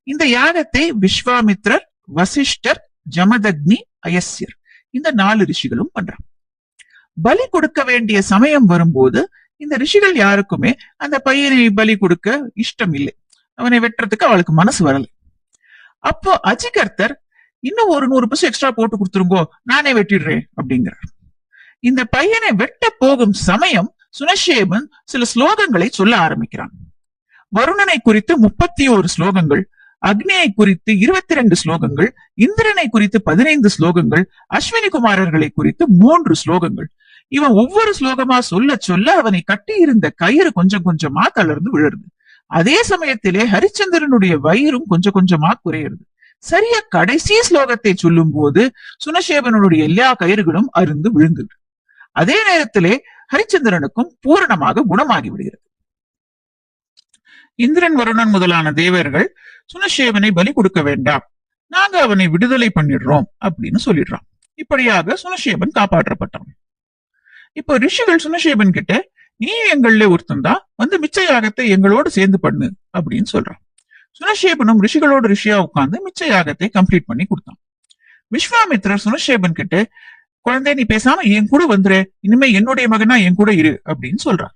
இந்த யாகத்தை விஸ்வாமித்ரர், வசிஷ்டர், ஜமதக்னி, அயஸ்யர் இந்த 4 ரிஷிகளும் பண்றாங்க. பலி கொடுக்க வேண்டிய சமயம் வரும்போது இந்த ரிஷிகள் யாருக்குமே அந்த பையனை பலி கொடுக்க இஷ்டம் இல்லை. அவனை வெட்டுறதுக்கு அவளுக்கு மனசு வரல. அப்போ அஜிகர்த்தர் இன்னும் ஒரு 100 பைசா எக்ஸ்ட்ரா போட்டு கொடுத்துருங்கோ, நானே வெட்டிடுறேன் அப்படிங்கிறார். இந்த பையனை வெட்ட போகும் சமயம் சுனஷேபன் சில ஸ்லோகங்களை சொல்ல ஆரம்பிக்கிறான். வருணனை குறித்து 31 ஸ்லோகங்கள், அக்னியை குறித்து 22 ஸ்லோகங்கள், இந்திரனை குறித்து 15 ஸ்லோகங்கள், அஸ்வினி குமாரர்களை குறித்து 3 ஸ்லோகங்கள். இவன் ஒவ்வொரு ஸ்லோகமா சொல்ல சொல்ல அவனை கட்டி இருந்த கயிறு கொஞ்சம் கொஞ்சமா தளர்ந்து விழுறது. அதே சமயத்திலே ஹரிச்சந்திரனுடைய வயிறும் கொஞ்சம் கொஞ்சமா குறையிறது. சரியா கடைசி ஸ்லோகத்தை சொல்லும் போது சுனஷேபனுடைய எல்லா கயிறுகளும் அருந்து விழுந்தது. அதே நேரத்திலே ஹரிச்சந்திரனுக்கும் பூரணமாக குணமாகி விடுகிறது. இந்திரன், வருணன் முதலான தேவர்கள் சுனஷேபனை பலி கொடுக்க வேண்டாம், நாங்க அவனை விடுதலை பண்ணிடுறோம் அப்படின்னு சொல்லிடுறான். இப்படியாக சுனஷேபன் காப்பாற்றப்பட்டான். இப்போ ரிஷிகள் சுனஷேபன் கிட்ட, நீ எங்கள்ல ஒருத்தன் தான், வந்து மிச்ச யாகத்தை எங்களோடு சேர்ந்து பண்ணு அப்படின்னு சொல்றான். சுனஷேபனும் ரிஷிகளோட ரிஷியா உட்கார்ந்து மிச்ச யாகத்தை கம்ப்ளீட் பண்ணி கொடுத்தான். விஸ்வாமித்ரர் சுனஷேபன் கிட்ட, குழந்தை நீ பேசாம என் கூட வந்துரு, இனிமே என்னுடைய மகனா என் கூட இரு அப்படின்னு சொல்றான்.